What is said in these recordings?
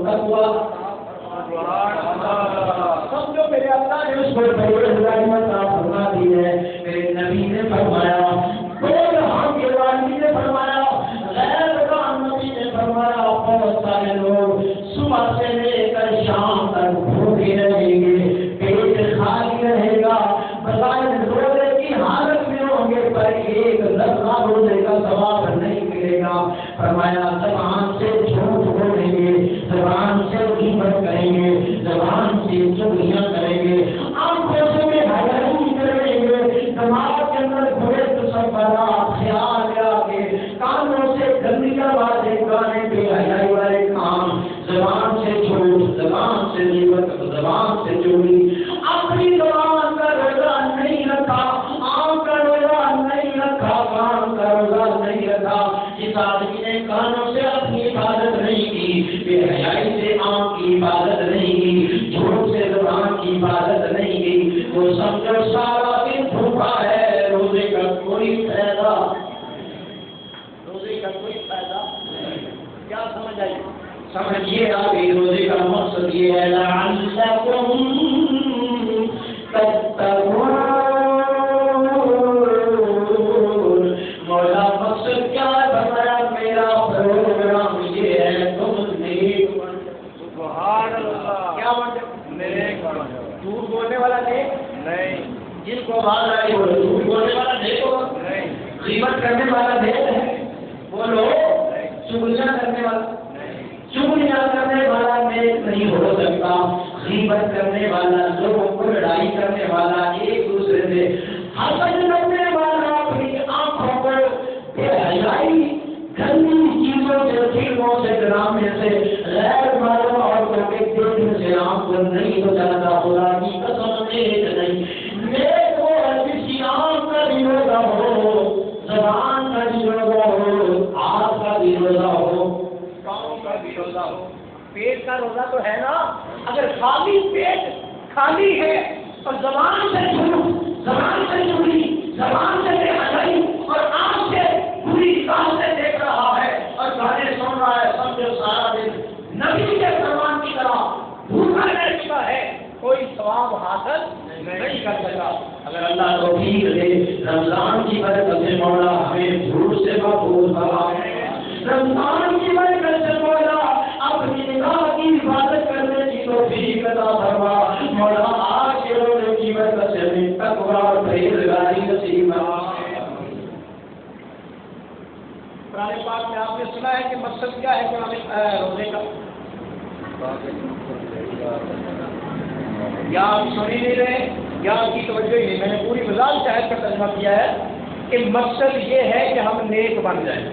تقویٰ سمجھو میرے اللہ نے اس کو پرہیزگاری عطا فرما دی ہے. میرے نبی نے فرمایا بول ہم کے والدی نے فرمایا غیر رحمان نبی نے فرمایا بہت سارے لوگ صبح سے لے کر شام تک بھوکے رہیں گے پیٹ خالی رہے گا بغیر روزے کی حالت میں ہوں گے پر ایک لفظہ روزے کا ثواب نہیں ملے گا. فرمایا زبان سے جھوٹ بولیں گے زبان سے غیبت کریں گے زبان سے چغلیاں کریں گے آنکھوں سے بے حیائی کریں گے دماغ کے اندر برے تصورات خیال آ کے کانوں سے گندی آوازیں گانے بے حیائی والے کام زبان سے جھوٹ زبان سے غیبت زبان سے چغلی اپنی زبان کا روزہ نہیں رکھا آنکھ کا روزہ نہیں رکھا کان کا روزہ نہیں رکھا. جس آدمی نے کانوں سے اپنی حفاظت نہیں کی بے حیائی سے آنکھ کی حفاظت نہیں کی جھوٹ سے زبان کی حفاظت نہیں کی وہ سمجھو سارا دن بھوکا ہے روزے کا کوئی فائدہ کیا سمجھ آئی سمجھیے آپ روزے کا مقصد یہ ہے لعلکم تتقون. مولا مقصد کیا ہے بتایا میرا پروگرام یہ ہے تم نیک بن سبحان اللہ کیا بن نیک بن جھوٹ بولنے والا نیک نہیں جن کو بات آئی وہ جھوٹ بولنے والا نیک ہو نہیں غیبت کرنے والا نیک ہے بولو چغلیاں کرنے والا چغلیاں کرنے والا نیک نہیں ہو سکتا. غیبت کرنے والا لوگوں کو لڑائی کرنے والا ایک دوسرے سے حسد کرنے والا اپنی آنکھوں کو بے حیائی گندی چیزوں سے فلموں سے ڈرامے سے غیر معلوم عورتوں کے دیکھنے سے آنکھ کو نہیں بچاتا. خدا کی قسم نیک نہیں نیک وہ کسی آنکھ کا بھی روزہ ہو زبان کا بھی روزہ ہو ہاتھ کا بھی روزہ ہو پاؤں کا بھی روزہ ہو پیٹ کا روزہ تو ہے نا. اگر خالی پیٹ خالی ہے اور زبان سے جھوٹ زبان سے چغلی زبان سے بے حیائی اور آنکھ سے بری باتیں دیکھ رہا ہے اور گانے سن رہا ہے سمجھو سارا دن نبی کے فرمان کی طرح بھوکا رہ چکا ہے کوئی ثواب حاصل نہیں کر سکا. اگر اللہ توفیق دے رمضان کی برکت سے مولا ہمیں جھوٹ سے محفوظ فرمائے رمضان کی برکت سے مولا اپنی نگاہ کی حفاظت کرنے کی توفیق عطا فرما. مولا آج کے روزے کی برکت سے ہمیں تقویٰ اور پرہیزگاری نصیب فرما. قرآن پاک میں آپ نے سنا ہے کہ مقصد کیا ہے روزے کا یا آپ سن ہی نہیں رہے یا آپ کی توجہ ہی نہیں. میں نے پوری مزاج شاہد کا ترجمہ کیا ہے کہ مقصد یہ ہے کہ ہم نیک بن جائیں.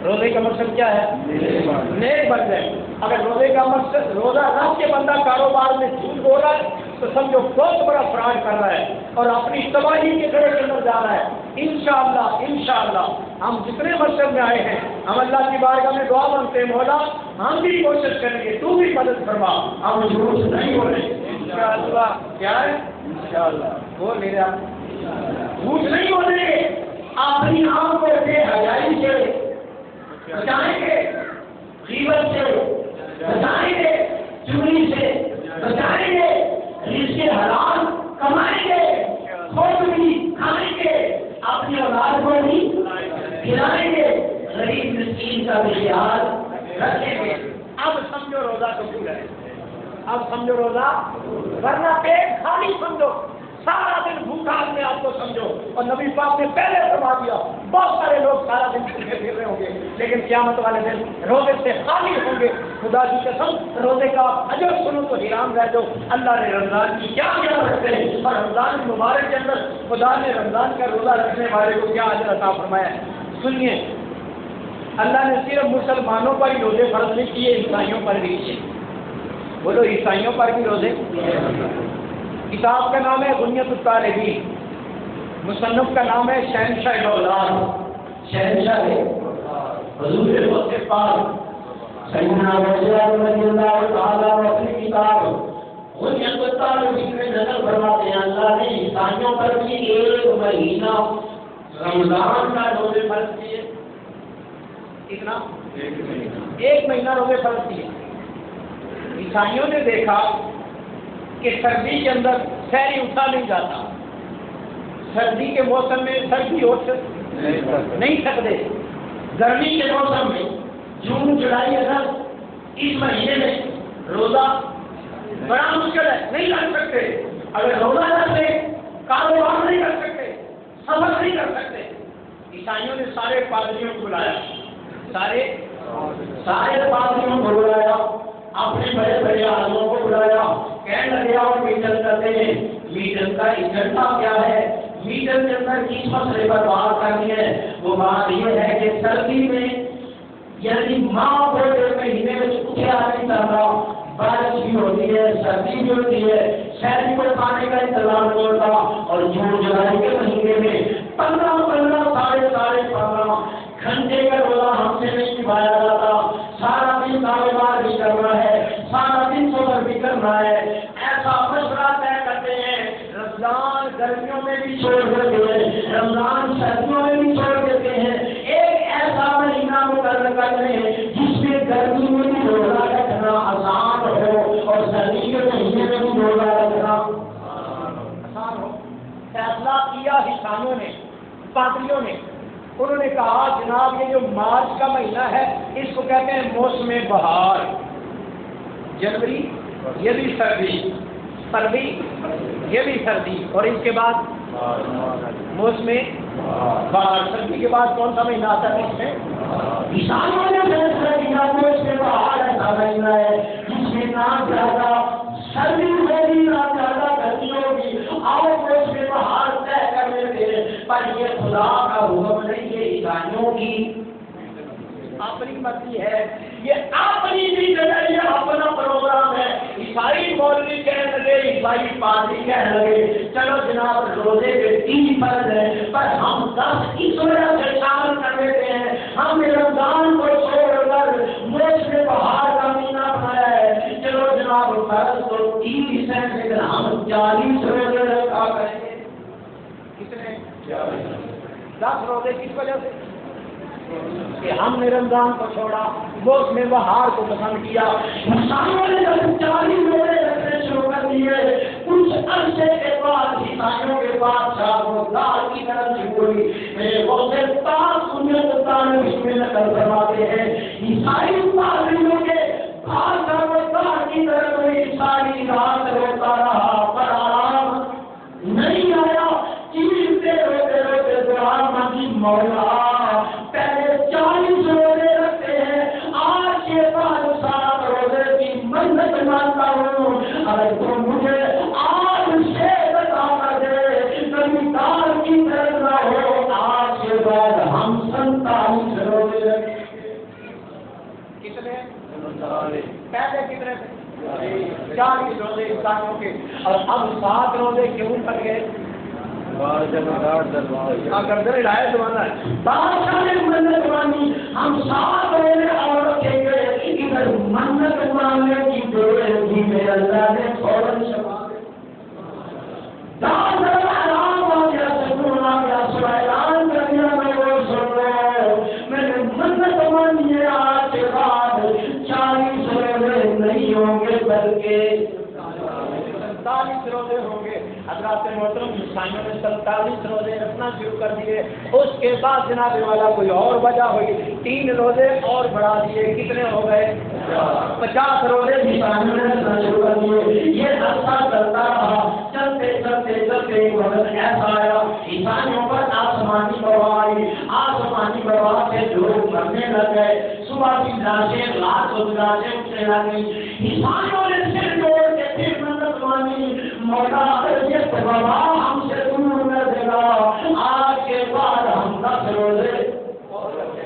روزے کا مقصد کیا ہے نیک بن جائے. اگر روزے کا مقصد روزہ رکھ کے بندہ کاروبار میں جھوٹ بول رہا ہے تو سمجھو بہت بڑا فراڈ کر رہا ہے اور اپنی تباہی کے گڑھے کے اندر جا رہا ہے. انشاءاللہ ہم جتنے مقصد میں آئے ہیں ہم اللہ کی بارگاہ میں دعا مانگتے ہیں مولا ہم بھی کوشش کریں گے تو بھی مدد فرما ہم جھوٹ نہیں بولیں انشاءاللہ. کیا ہے انشاءاللہ بول میرے آپ جھوٹ نہیں بولیں گے اپنی آنکھ کو بے حیائی سے بچائیں گے غیبت سے بچائیں گے چغلی سے بچائیں گے رزق حلال کمائیں گے خود بھی کھائیں گے اپنی اولاد کو بھی کھلائیں گے غریب مسکین کا بھی خیال رکھیں گے. اب سمجھو روزہ قبول ہے اب سمجھو روزہ ورنہ پیٹ خالی سمجھو سارا دن بھوکا اپنے آپ کو سمجھو. اور نبی پاک نے پہلے فرما دیا بہت سارے لوگ سارا دن بھوکے پھر رہے ہوں گے لیکن قیامت والے دن روزے سے خالی ہوں گے. خدا کی قسم روزے کا اجر سنو تو حیران رہ جاؤ. اللہ نے رمضان کی کیا رکھتے ہیں اور رمضان مبارک کے اندر خدا نے رمضان کا روزہ رکھنے والے کو کیا اجر عطا فرمایا ہے. سنیے اللہ نے صرف مسلمانوں پر ہی روزے فرض نہیں کیے عیسائیوں پر بھی کیے. بولو عیسائیوں پر بھی روزے. کتاب کا نام ہے بنیت الطالبین مصنف کا نام ہے شہنشاہ الاولاد شہنشاہ حضور وقت پاک سیدنا رسول رضی اللہ تعالیٰ اپنی کتاب بنیت الطالبین میں نقل فرماتے ہیں اللہ نے عیسائیوں پر بھی ایک مہینہ رمضان کا روزے فرض کیے. کتنا ایک مہینہ روزے فرض کیے. عیسائیوں نے دیکھا کہ سردی کے اندر سحری اٹھا نہیں جاتا، سردی کے موسم میں سردی اٹھ نہیں سکتے، گرمی کے موسم میں جون جولائی اگست اس مہینے میں روزہ بڑا مشکل ہے، نہیں رکھ سکتے۔ اگر روزہ رکھتے کاروبار نہیں کر سکتے، سفر نہیں کر سکتے۔ عیسائیوں نے سارے پادریوں کو بلایا، سارے پادریوں کو بلایا، اپنے بڑے بڑے عالموں کو بلایا، کہنے لگے اور میٹنگ کرتے ہیں۔ میٹنگ کا ایجنڈا کیا ہے؟ میٹنگ کے اندر کس مسئلے پر بات کرنی ہے؟ وہ بات یہ ہے کہ سردی میں یعنی ماہ کے مہینے میں اٹھیا نہیں کرنا، بارش بھی ہوتی ہے، سردی بھی ہوتی ہے، شہری کو پانی کا انتظام نہیں ہوتا، اور جون جولائی کے مہینے میں 15 ساڑھے 15 گھنٹے کا روزہ ہم سے نہیں نبھایا جاتا، سارا دن کاروبار بھی کرنا ہے، سارا دن سفر بھی کرنا ہے۔ ایسا مشورہ طے کرتے ہیں، رمضان گرمیوں میں بھی چھوڑ دیتے ہیں، رمضان سردیوں میں بھی چھوڑ دیتے ہیں، ایک ایسا مہینہ مقرر کرتے ہیں جس میں گرمی میں بھی روزہ رکھنا آسان ہو اور سردی کے مہینے میں بھی روزہ رکھنا آسان ہو۔ فیصلہ کیا عیسائیوں نے، پادریوں نے، انہوں نے کہا جناب یہ جو مارچ کا مہینہ ہے اس کو کہتے ہیں موسم بہار، جنوری یہ بھی سردی، فروری یہ بھی سردی، اور اس کے بعد موسم بہار۔ سردی کے بعد کون سا مہینہ آتا ہے؟ اس میں عیسائیوں نے فیصلہ کیا موسم بہار ایسا مہینہ ہے جس میں نہ زیادہ سردی ہوگی نہ زیادہ گرمی ہوگی، آؤ موسم بہار طے کر لیتے ہیں۔ پر یہ خدا کا حکم نہیں، یہ عیسائیوں کی اپنی مرضی ہے، یہ اپنی بھی جگہ، یہ اپنا پروگرام ہے۔ عیسائی مولوی کہنے لگے، عیسائی پادری کہنے لگے چلو جناب روزے کے 3 فرض ہیں پر ہم 10 اس وجہ سے شامل کر دیتے ہیں، ہم نے رمضان کو چھوڑ کر موسم بہار کا مہینہ بنایا ہے، چلو جناب فرض تو 30 ہیں لیکن ہم 40 روزے رکھا کریں گے۔ کتنے؟ 10 روزے کس وجہ سے؟ کہ ہم نے رمضان کو چھوڑا، موسم بہار کو پسند کیا۔ عیسائیوں نے جب 40 روزے رکھنے شروع کر دیے، کچھ عرصے کے بعد عیسائیوں کے بادشاہ کو دار کی طرف سے ہوئی، میرے غوثِ پاک سنت تعالی میں نقل فرماتے ہیں عیسائی پادریوں کے بادشاہ کو دار کی طرف سے عیسائی رات روتا رہا پر آرام نہیں آیا، چیختے روتے روتے دعا مانگی مولا پہلے 40 روزے رکھتے ہیں، آج کے بعد 7 روزے کی منت مانتا ہوں، اگر تم مجھے آج سے بتا کر دے کبھی دار کی طرف نہ ہو، آج کے بعد ہم 47 روزے رکھیں۔ کتنے؟ پہلے کتنے تھے؟ 40 روزے عیسائیوں کے، اور اب 7 روزے کیوں پڑ گئے؟ گردن ہلائے زمانہ ہے، بادشاہ نے منت مانی، ہم 7 روزے اور رکھیں گے۔ ادھر منت ماننے کی دیر بھی میرے اللہ نے فوراً شفا دے، دار آرام آ گیا، سکون آ گیا، اعلان کر دیا میں وہ سن لو، میں نے منت مانی ہے، آج کے بعد 40 روزے نہیں ہوں گے بلکہ 47 روزے ہوں گے۔ حضرات محترم عیسائیوں نے 47 روزے رکھنا شروع کر دیے، اس کے بعد جناب والا کوئی اور وجہ ہوئی، 3 روزے اور بڑھا دیے، کتنے ہو گئے؟ 50 روزے عیسائیوں نے رکھنا شروع کر دیے۔ یہ عرصہ چلتا رہا، چلتے چلتے چلتے ایک وقت ایسا آیا عیسائیوں پر آسمانی بوا آئی، آسمانی بوا سے لوگ مرنے لگ گئے، صبح کی لاشیں رات کو لاشیں اٹھنے لگی، عیسائیوں نے سر جوڑ کے پھر منت مانی مولا یہ وبا ہم سے دور کر دے گا، آج کے بعد ہم 10 روزے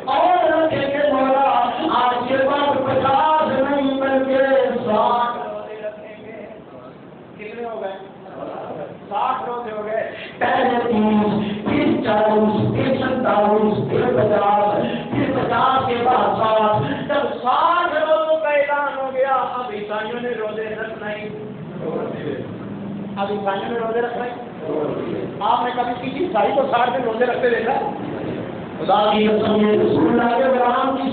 اور رکھیں گے مولا، آج کے بعد 50 نہیں بلکہ 60 روزے رکھیں گے۔ کتنے ہو گئے؟ 60 روزے ہو گئے، پہلے 30 پھر 40 پھر 47 پھر 50 پھر 50 کے بعد 60، جب 60 روزوں کا اعلان ہو گیا اب عیسائیوں نے روزے رکھنا ہی، اب عیسائیوں نے روزے رکھنا ہی۔ آپ نے کبھی کسی عیسائی کو 60 دن روزے رکھتے دیکھا؟ خدا کی قسم یہ رسول اللہ کے غلام کی